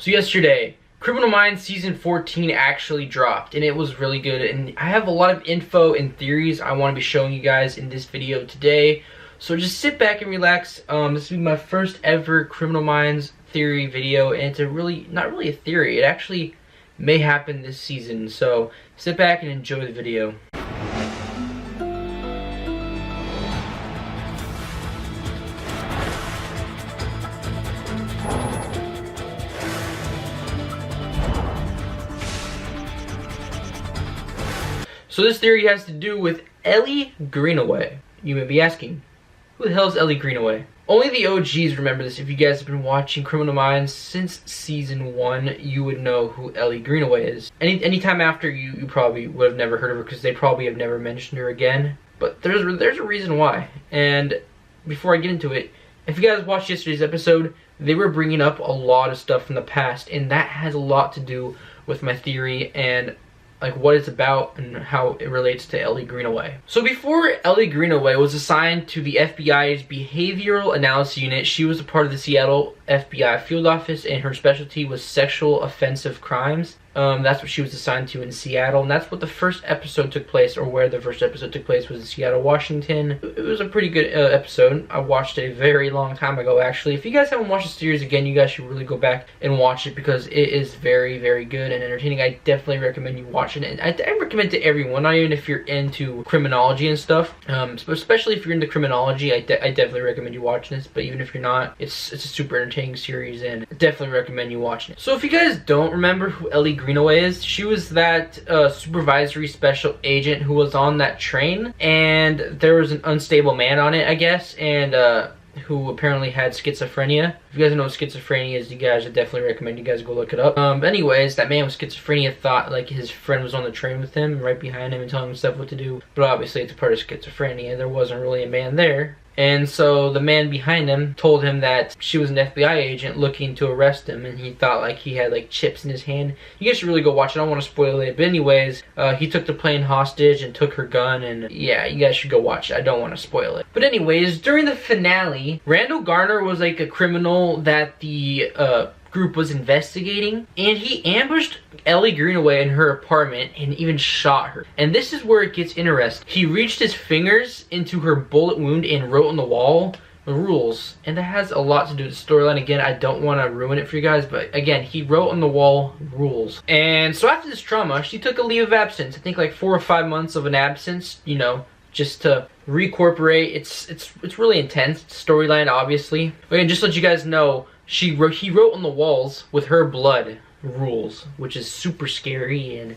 So yesterday, Criminal Minds Season 14 actually dropped, and it was really good, and I have a lot of info and theories I want to be showing you guys in this video today. So just sit back and relax. This will be my first ever Criminal Minds theory video, and it's not really a theory. It actually may happen this season, so sit back and enjoy the video. So this theory has to do with Elle Greenaway. You may be asking, who the hell is Elle Greenaway? Only the OGs remember this. If you guys have been watching Criminal Minds since Season 1, you would know who Elle Greenaway is. Anytime after, you probably would have never heard of her because they probably have never mentioned her again. But there's a reason why. And before I get into it, if you guys watched yesterday's episode, they were bringing up a lot of stuff from the past, and that has a lot to do with my theory and like what it's about and how it relates to Elle Greenaway. So before Elle Greenaway was assigned to the FBI's Behavioral Analysis Unit, she was a part of the Seattle FBI field office, and her specialty was sexual offensive crimes. That's what she was assigned to in Seattle, and that's what the first episode took place, or where the first episode took place, was in Seattle, Washington. It was a pretty good episode. I watched it a very long time ago, actually. If you guys haven't watched the series again, you guys should really go back and watch it because it is very, very good and entertaining. I definitely recommend you watching it. And I recommend it to everyone, not even if you're into criminology and stuff, especially if you're into criminology. I definitely recommend you watching this, but even if you're not, it's a super entertaining series, and I definitely recommend you watching it. So if you guys don't remember who Elle Greenaway is, she was that supervisory special agent who was on that train, and there was an unstable man on it, I guess, and who apparently had schizophrenia. If you guys know what schizophrenia is, you guys, I definitely recommend you guys go look it up. But anyways, that man with schizophrenia thought like his friend was on the train with him, right behind him, and telling him stuff what to do. But obviously it's a part of schizophrenia. There wasn't really a man there. And so the man behind him told him that she was an FBI agent looking to arrest him, and he thought like he had like chips in his hand. You guys should really go watch it. I don't want to spoil it. But anyways, he took the plane hostage and took her gun, and yeah, you guys should go watch it. I don't want to spoil it. But anyways, during the finale, Randall Garner was like a criminal that the group was investigating, and he ambushed Elle Greenaway in her apartment and even shot her. And this is where it gets interesting. He reached his fingers into her bullet wound and wrote on the wall rules, and that has a lot to do with the storyline. Again, I don't want to ruin it for you guys, but again, he wrote on the wall rules. And so after this trauma, she took a leave of absence. I think like 4 or 5 months of an absence, you know, just to recuperate. It's really intense storyline, obviously. But again, just to let you guys know, he wrote on the walls with her blood rules, which is super scary, and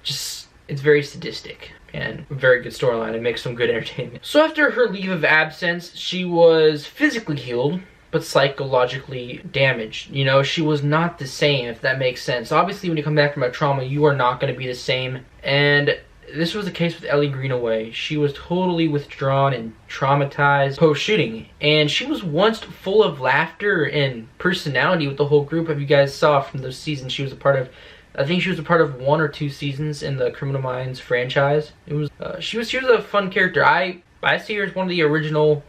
just, it's very sadistic and very good storyline. It makes some good entertainment. So after her leave of absence, she was physically healed but psychologically damaged. You know, she was not the same, if that makes sense. Obviously, when you come back from a trauma, you are not going to be the same, and this was the case with Elle Greenaway. She was totally withdrawn and traumatized post-shooting, and she was once full of laughter and personality with the whole group. If you guys saw from those seasons she was a part of, I think she was a part of 1 or 2 seasons in the Criminal Minds franchise. It was she was a fun character. I see her as one of the original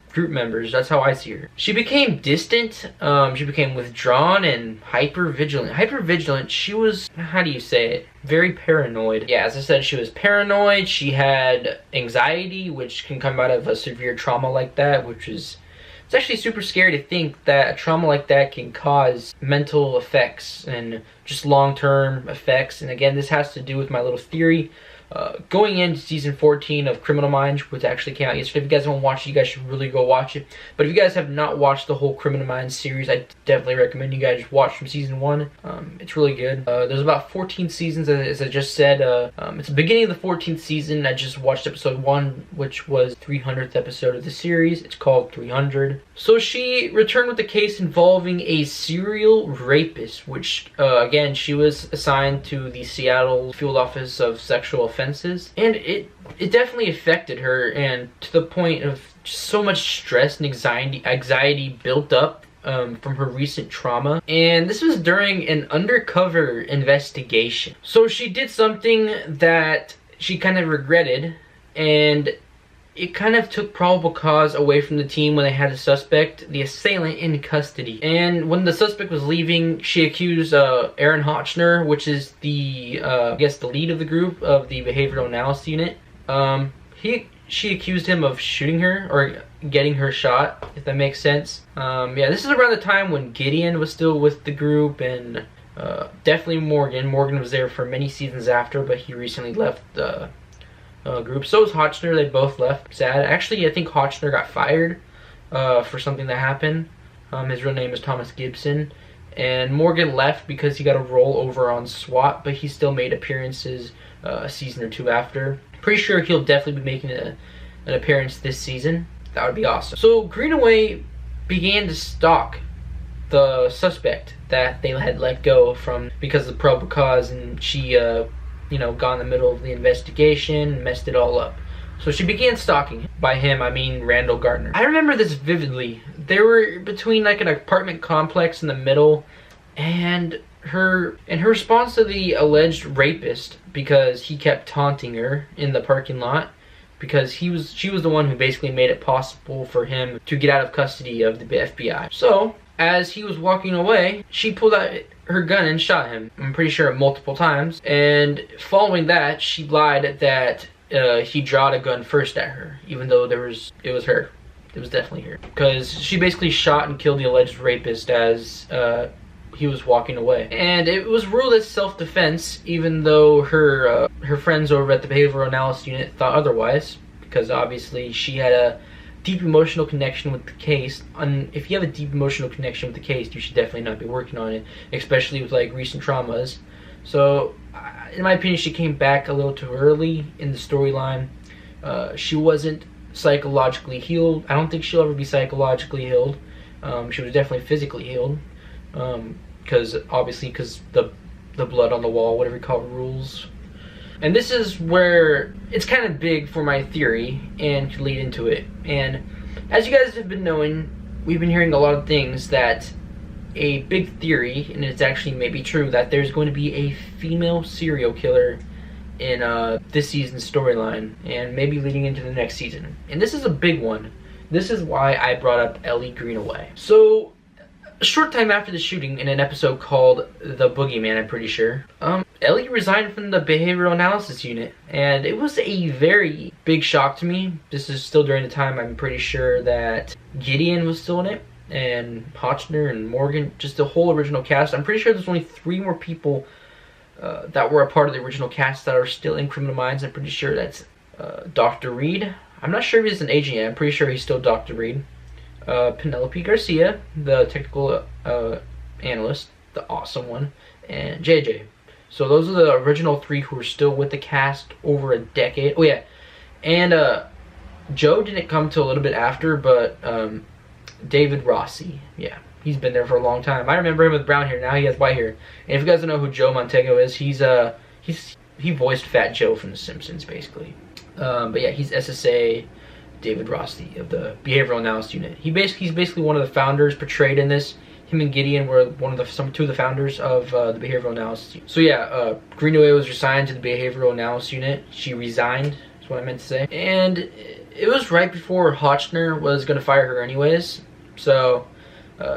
group members. That's how I see her. She became distant, she became withdrawn and hyper-vigilant. Hyper-vigilant, she was, how do you say it? Very paranoid. Yeah, as I said, she was paranoid. She had anxiety, which can come out of a severe trauma like that, which is, it's actually super scary to think that a trauma like that can cause mental effects and just long-term effects. And again, this has to do with my little theory. Going into season 14 of Criminal Minds, which actually came out yesterday. If you guys haven't watched it, you guys should really go watch it. But if you guys have not watched the whole Criminal Minds series, I definitely recommend you guys watch from season 1. It's really good. There's about 14 seasons, as I just said. It's the beginning of the 14th season. I just watched episode 1, which was 300th episode of the series. It's called 300. So she returned with a case involving a serial rapist, which, again, she was assigned to the Seattle Field Office of Sexual Offenses. And it definitely affected her, and to the point of just so much stress and anxiety built up from her recent trauma. And this was during an undercover investigation. So she did something that she kind of regretted, and it kind of took probable cause away from the team when they had a suspect, the assailant, in custody. And when the suspect was leaving, she accused Aaron Hotchner, which is the, I guess the lead of the group of the behavioral analysis unit. She accused him of shooting her, or getting her shot, if that makes sense. Yeah, this is around the time when Gideon was still with the group, and definitely Morgan. Morgan was there for many seasons after, but he recently left the group. So was Hotchner. They both left. Sad. Actually, I think Hotchner got fired for something that happened. His real name is Thomas Gibson. And Morgan left because he got a role over on SWAT, but he still made appearances a season or two after. Pretty sure he'll definitely be making an appearance this season. That would be awesome. So Greenaway began to stalk the suspect that they had let go from because of probable cause, and she, you know, got in the middle of the investigation and messed it all up. So she began stalking him. By him, I mean Randall Gardner. I remember this vividly. They were between like an apartment complex in the middle, and her response to the alleged rapist, because he kept taunting her in the parking lot, because she was the one who basically made it possible for him to get out of custody of the FBI. So as he was walking away, she pulled out her gun and shot him. I'm pretty sure multiple times. And following that, she lied that he drawed a gun first at her, even though it was her. It was definitely her, because she basically shot and killed the alleged rapist as he was walking away. And it was ruled as self-defense, even though her friends over at the behavioral analysis unit thought otherwise, because obviously she had a deep emotional connection with the case. And if you have a deep emotional connection with the case, you should definitely not be working on it, especially with like recent traumas. So in my opinion, she came back a little too early in the storyline. She wasn't psychologically healed. I don't think she'll ever be psychologically healed. She was definitely physically healed, because the blood on the wall, whatever you call it, rules. And this is where it's kind of big for my theory and could lead into it. And as you guys have been knowing, we've been hearing a lot of things that a big theory, and it's actually maybe true, that there's going to be a female serial killer in this season's storyline, and maybe leading into the next season. And this is a big one. This is why I brought up Elle Greenaway. So a short time after the shooting, in an episode called The Boogeyman, I'm pretty sure, Elle resigned from the behavioral analysis unit, and it was a very big shock to me. This is still during the time, I'm pretty sure, that Gideon was still in it, and Hotchner and Morgan, just the whole original cast. I'm pretty sure there's only 3 more people that were a part of the original cast that are still in Criminal Minds. I'm pretty sure that's Dr. Reid. I'm not sure if he's an agent yet. I'm pretty sure he's still Dr. Reid. Penelope Garcia, the technical analyst, the awesome one, and JJ. So those are the original 3 who are still with the cast over a decade. Oh yeah, and Joe didn't come till a little bit after, but David Rossi, yeah, he's been there for a long time. I remember him with brown hair. Now he has white hair. And if you guys don't know who Joe Montego is, he voiced Fat Joe from The Simpsons, basically. But yeah, he's SSA David Rossi of the Behavioral Analysis Unit. He's basically one of the founders portrayed in this. Him and Gideon were two of the founders of the Behavioral Analysis Unit. So yeah, Greenaway was assigned to the Behavioral Analysis Unit. She resigned, is what I meant to say. And it was right before Hotchner was going to fire her anyways. So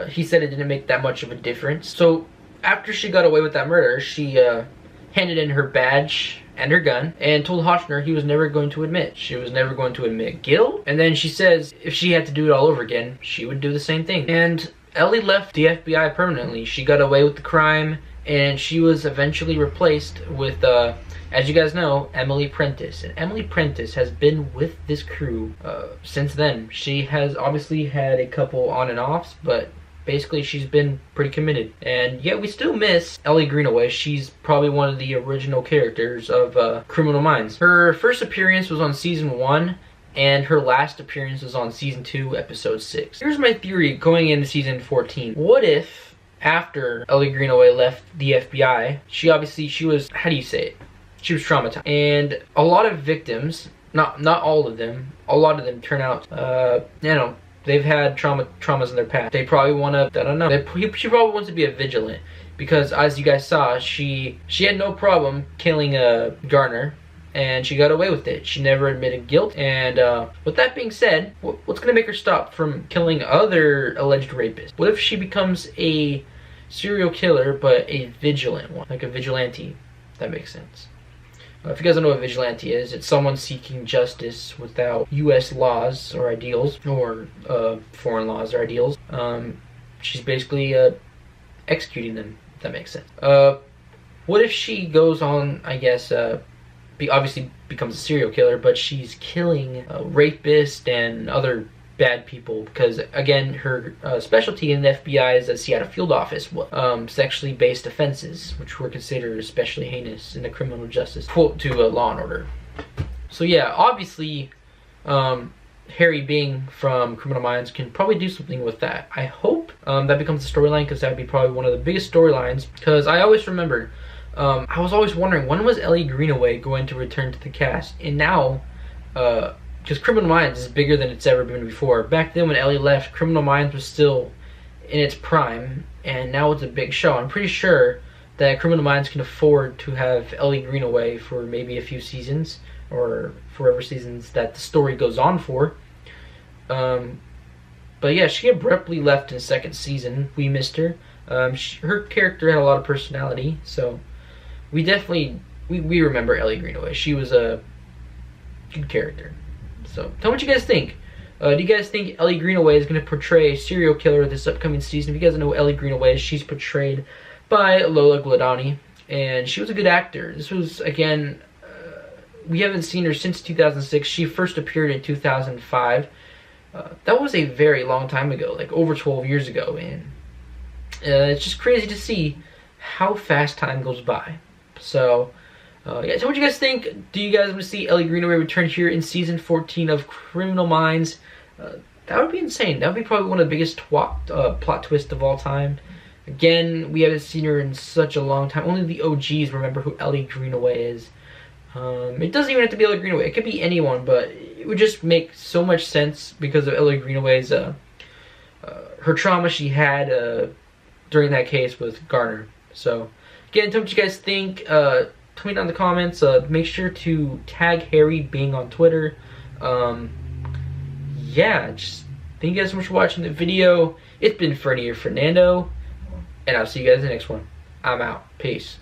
he said it didn't make that much of a difference. So after she got away with that murder, she handed in her badge and her gun, and told Hotchner he was never going to admit. She was never going to admit guilt. And then she says if she had to do it all over again, she would do the same thing. And Elle left the FBI permanently. She got away with the crime, and she was eventually replaced with, as you guys know, Emily Prentiss. And Emily Prentiss has been with this crew since then. She has obviously had a couple on and offs, but basically she's been pretty committed. And yet we still miss Elle Greenaway. She's probably one of the original characters of Criminal Minds. Her first appearance was on season 1, and her last appearance was on season 2, episode 6. Here's my theory going into season 14. What if after Elle Greenaway left the FBI, she was, how do you say it? She was traumatized. And a lot of victims, not all of them, a lot of them turn out, they've had traumas in their past. They probably want to, I don't know, she probably wants to be a vigilant. Because as you guys saw, she had no problem killing Garner and she got away with it. She never admitted guilt. And with that being said, what's going to make her stop from killing other alleged rapists? What if she becomes a serial killer, but a vigilant one, like a vigilante? If that makes sense. If you guys don't know what vigilante is, it's someone seeking justice without U.S. laws or ideals, or foreign laws or ideals. She's basically executing them, if that makes sense. What if she goes on, I guess, obviously becomes a serial killer, but she's killing rapists and other bad people, because again, her specialty in the FBI's Seattle field office was sexually based offenses, which were considered especially heinous in the criminal justice quote to Law and Order. So yeah, obviously Harry being from Criminal Minds can probably do something with that. I hope that becomes a storyline, because that would be probably one of the biggest storylines, because I always remembered, I was always wondering, when was Elle Greenaway going to return to the cast? And now because Criminal Minds is bigger than it's ever been before. Back then when Ellie left, Criminal Minds was still in its prime, and now it's a big show. I'm pretty sure that Criminal Minds can afford to have Elle Greenaway for maybe a few seasons, or forever seasons that the story goes on for. But yeah, she abruptly left in the second season. We missed her. Her character had a lot of personality, so we definitely we remember Elle Greenaway. She was a good character. So tell me what you guys think. Do you guys think Elle Greenaway is going to portray a serial killer this upcoming season? If you guys know who Elle Greenaway is, she's portrayed by Lola Gladani, and she was a good actor. This was, again, we haven't seen her since 2006. She first appeared in 2005. That was a very long time ago, like over 12 years ago, and it's just crazy to see how fast time goes by. So yeah, so what do you guys think? Do you guys want to see Elle Greenaway return here in season 14 of Criminal Minds? That would be insane. That would be probably one of the biggest plot twists of all time. Again, we haven't seen her in such a long time. Only the OGs remember who Elle Greenaway is. It doesn't even have to be Elle Greenaway. It could be anyone, but it would just make so much sense because of Elle Greenaway's her trauma she had during that case with Garner. So again, tell me what you guys think. Tell me down in the comments. Make sure to tag Harry Bing on Twitter. Yeah, just thank you guys so much for watching the video. It's been Fernie or Fernando, and I'll see you guys in the next one. I'm out. Peace.